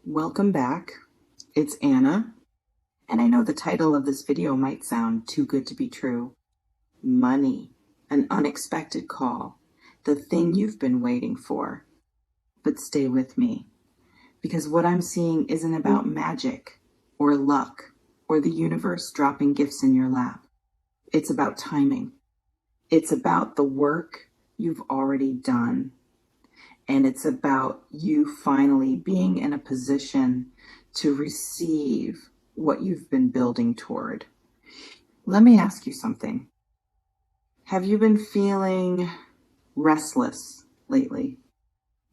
Welcome back. It's Anna, and I know the title of this video might sound too good to be true. Money, an unexpected call, the thing you've been waiting for. But stay with me, because what I'm seeing isn't about magic or luck or the universe dropping gifts in your lap. It's about timing. It's about the work you've already done. And it's about you finally being in a position to receive what you've been building toward. Let me ask you something. Have you been feeling restless lately?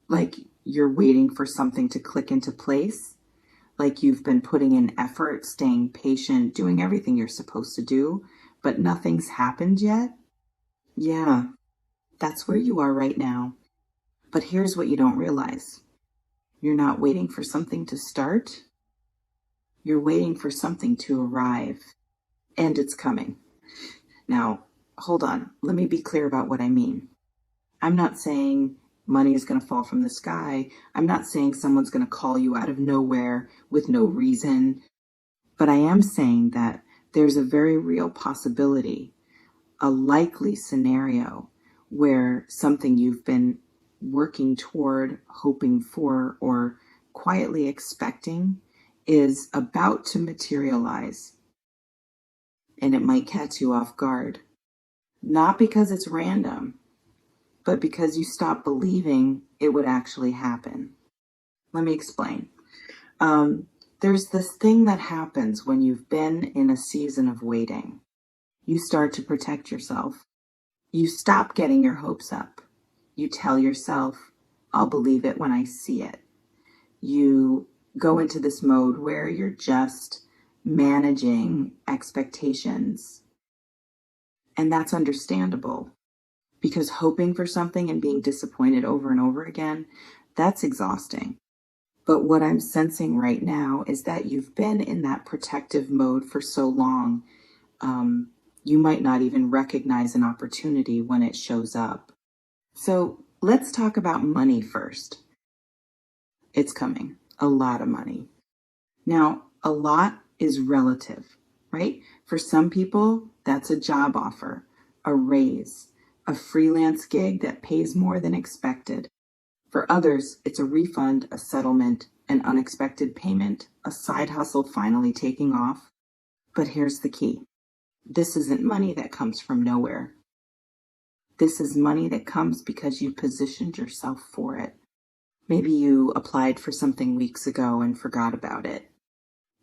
Like you're waiting for something to click into place? Like you've been putting in effort, staying patient, doing everything you're supposed to do, but nothing's happened yet? Yeah, that's where you are right now. But here's what you don't realize. You're not waiting for something to start. You're waiting for something to arrive. And it's coming. Now, hold on. Let me be clear about what I mean. I'm not saying money is going to fall from the sky. I'm not saying someone's going to call you out of nowhere with no reason. But I am saying that there's a very real possibility, a likely scenario where something you've been working toward, hoping for, or quietly expecting is about to materialize. And it might catch you off guard. Not because it's random, but because you stopped believing it would actually happen. Let me explain. There's this thing that happens when you've been in a season of waiting. You start to protect yourself. You stop getting your hopes up. You tell yourself, I'll believe it when I see it. You go into this mode where you're just managing expectations. And that's understandable because hoping for something and being disappointed over and over again, that's exhausting. But what I'm sensing right now is that you've been in that protective mode for so long, you might not even recognize an opportunity when it shows up. So let's talk about money first. It's coming, a lot of money. Now, a lot is relative, right? For some people, that's a job offer, a raise, a freelance gig that pays more than expected. For others, it's a refund, a settlement, an unexpected payment, a side hustle finally taking off. But here's the key. This isn't money that comes from nowhere. This is money that comes because you positioned yourself for it. Maybe you applied for something weeks ago and forgot about it.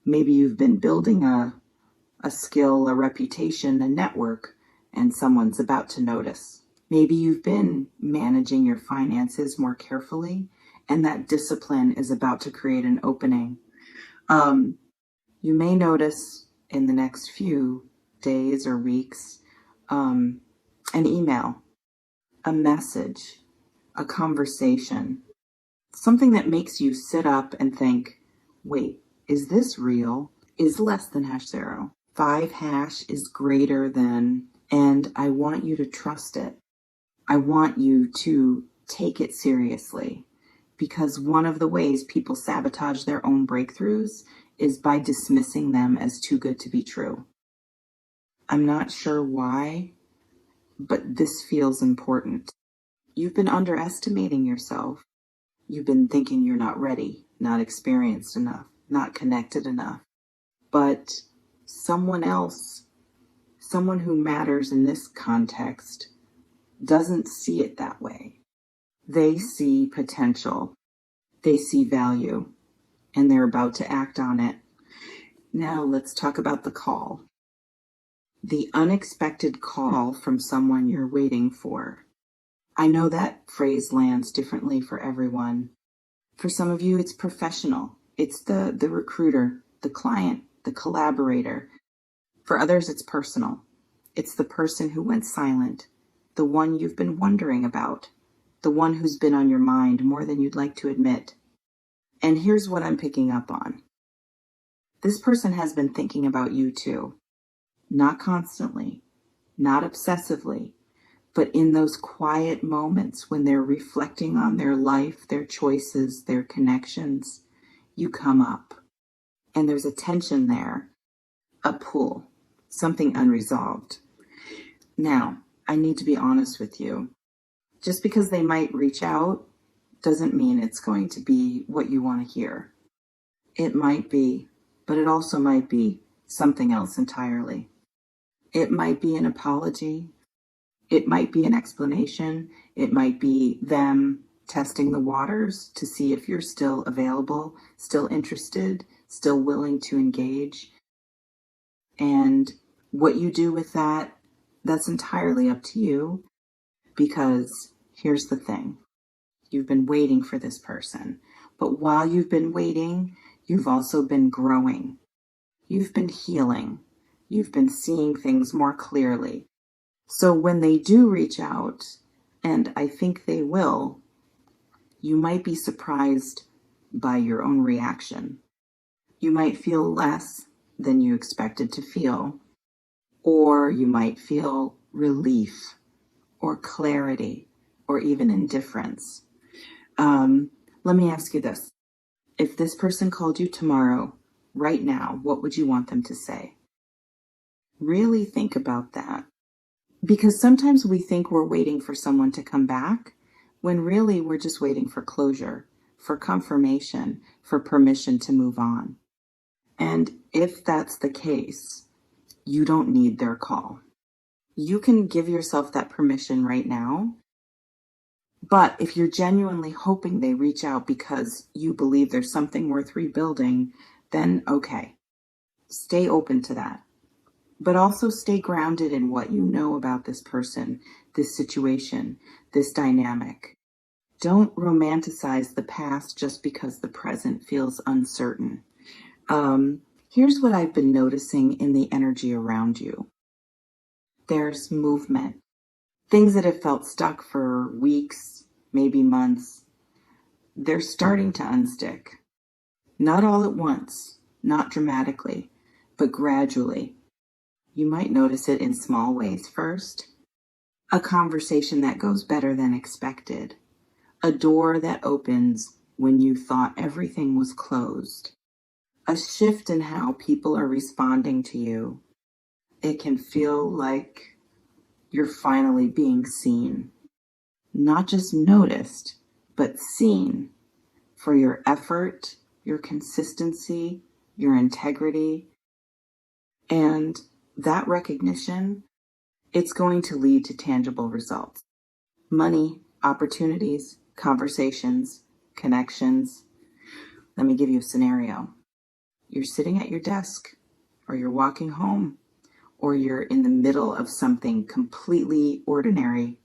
Maybe you've been building a skill, a reputation, a network, and someone's about to notice. Maybe you've been managing your finances more carefully, and that discipline is about to create an opening. You may notice in the next few days or weeks an email, a message, a conversation, something that makes you sit up and think, wait, is this real? Is less than #0. 5# is greater than, and I want you to trust it. I want you to take it seriously because one of the ways people sabotage their own breakthroughs is by dismissing them as too good to be true. I'm not sure why, but this feels important. You've been underestimating yourself. You've been thinking you're not ready, not experienced enough, not connected enough. But someone else, someone who matters in this context, doesn't see it that way. They see potential, they see value, and they're about to act on it. Now let's talk about the call. The unexpected call from someone you're waiting for. I know that phrase lands differently for everyone. For some of you, it's professional. It's the recruiter, the client, the collaborator. For others, it's personal. It's the person who went silent, the one you've been wondering about, the one who's been on your mind more than you'd like to admit. And here's what I'm picking up on. This person has been thinking about you too. Not constantly, not obsessively, but in those quiet moments when they're reflecting on their life, their choices, their connections, you come up. And there's a tension there, a pull, something unresolved. Now, I need to be honest with you. Just because they might reach out doesn't mean it's going to be what you want to hear. It might be, but it also might be something else entirely. It might be an apology. It might be an explanation. It might be them testing the waters to see if you're still available, still interested, still willing to engage. And what you do with that, that's entirely up to you, because here's the thing. You've been waiting for this person. But while you've been waiting, you've also been growing. You've been healing. You've been seeing things more clearly. So when they do reach out, and I think they will, you might be surprised by your own reaction. You might feel less than you expected to feel, or you might feel relief or clarity or even indifference. Let me ask you this. If this person called you tomorrow, right now, what would you want them to say? Really think about that. Because sometimes we think we're waiting for someone to come back, when really we're just waiting for closure, for confirmation, for permission to move on. And if that's the case, you don't need their call. You can give yourself that permission right now. But if you're genuinely hoping they reach out because you believe there's something worth rebuilding, then okay, stay open to that. But also stay grounded in what you know about this person, this situation, this dynamic. Don't romanticize the past just because the present feels uncertain. Here's what I've been noticing in the energy around you. There's movement. Things that have felt stuck for weeks, maybe months, they're starting to unstick. Not all at once, not dramatically, but gradually. You might notice it in small ways first. A conversation that goes better than expected. A door that opens when you thought everything was closed. A shift in how people are responding to you. It can feel like you're finally being seen. Not just noticed, but seen for your effort, your consistency, your integrity. And that recognition, it's going to lead to tangible results. Money, opportunities, conversations, connections. Let me give you a scenario. You're sitting at your desk, or you're walking home, or you're in the middle of something completely ordinary,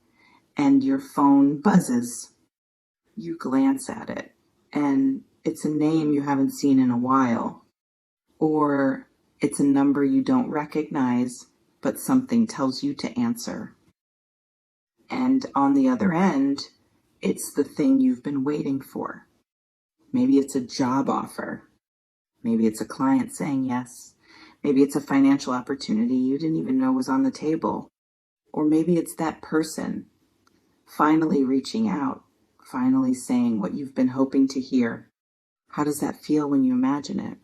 and your phone buzzes. You glance at it, and it's a name you haven't seen in a while, or it's a number you don't recognize, but something tells you to answer. And on the other end, it's the thing you've been waiting for. Maybe it's a job offer. Maybe it's a client saying yes. Maybe it's a financial opportunity you didn't even know was on the table. Or maybe it's that person finally reaching out, finally saying what you've been hoping to hear. How does that feel when you imagine it?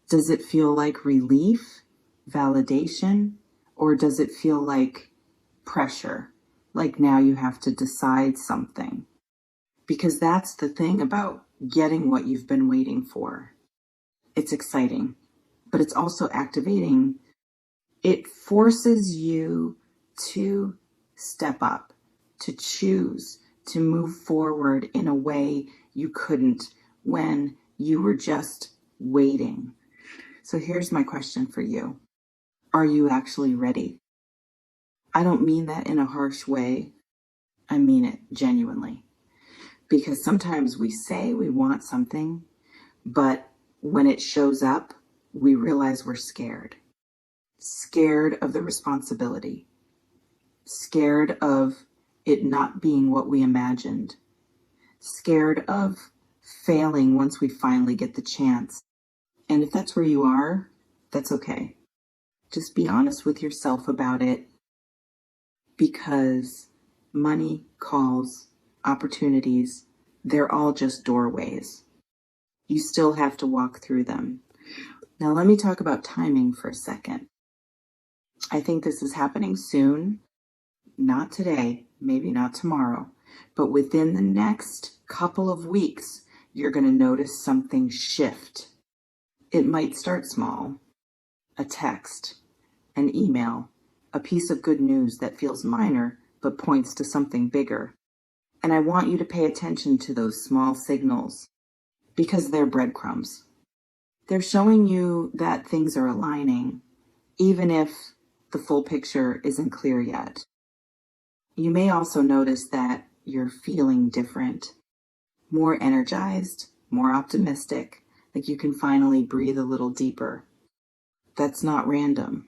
Does it feel like relief, validation, or does it feel like pressure? Like now you have to decide something? Because that's the thing about getting what you've been waiting for. It's exciting, but it's also activating. It forces you to step up, to choose, to move forward in a way you couldn't when you were just waiting. So here's my question for you. Are you actually ready? I don't mean that in a harsh way. I mean it genuinely. Because sometimes we say we want something, but when it shows up, we realize we're scared. Scared of the responsibility. Scared of it not being what we imagined. Scared of failing once we finally get the chance. And if that's where you are, that's okay. Just be honest with yourself about it, because money, calls, opportunities, they're all just doorways. You still have to walk through them. Now, let me talk about timing for a second. I think this is happening soon, not today, maybe not tomorrow, but within the next couple of weeks, you're going to notice something shift. It might start small, a text, an email, a piece of good news that feels minor but points to something bigger. And I want you to pay attention to those small signals because they're breadcrumbs. They're showing you that things are aligning, even if the full picture isn't clear yet. You may also notice that you're feeling different, more energized, more optimistic, like you can finally breathe a little deeper. That's not random.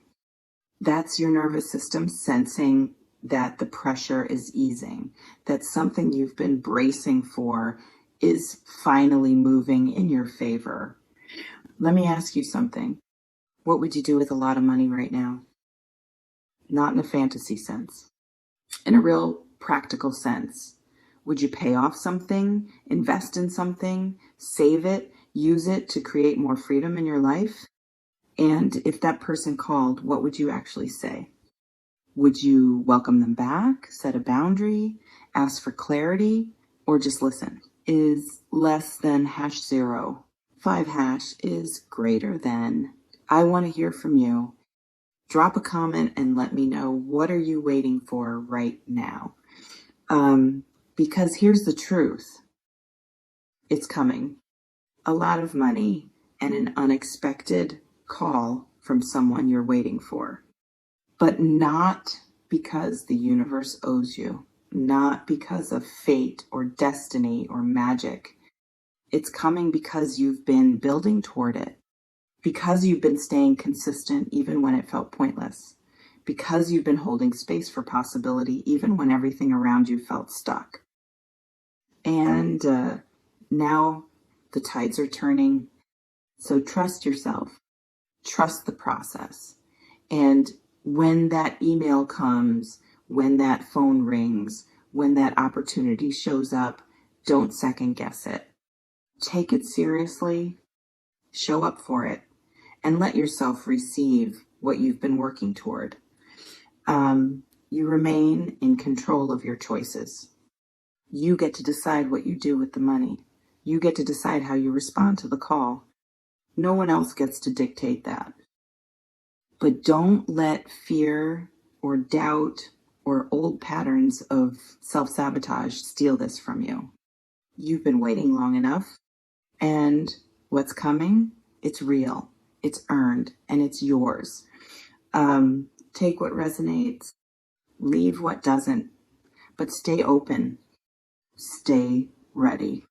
That's your nervous system sensing that the pressure is easing, that something you've been bracing for is finally moving in your favor. Let me ask you something. What would you do with a lot of money right now? Not in a fantasy sense. In a real practical sense. Would you pay off something, invest in something, save it, use it to create more freedom in your life? And if that person called, what would you actually say? Would you welcome them back, set a boundary, ask for clarity, or just listen? Is less than #0. 5# is greater than. I want to hear from you. Drop a comment and let me know, what are you waiting for right now? Because here's the truth. It's coming. A lot of money and an unexpected call from someone you're waiting for. But not because the universe owes you, not because of fate or destiny or magic. It's coming because you've been building toward it, because you've been staying consistent even when it felt pointless, because you've been holding space for possibility even when everything around you felt stuck. And now the tides are turning. So trust yourself, trust the process. And when that email comes, when that phone rings, when that opportunity shows up, don't second guess it. Take it seriously, show up for it, and let yourself receive what you've been working toward. You remain in control of your choices. You get to decide what you do with the money. You get to decide how you respond to the call. No one else gets to dictate that. But don't let fear or doubt or old patterns of self-sabotage steal this from you. You've been waiting long enough, and what's coming, it's real, it's earned, and it's yours. Take what resonates, leave what doesn't, but stay open, stay ready.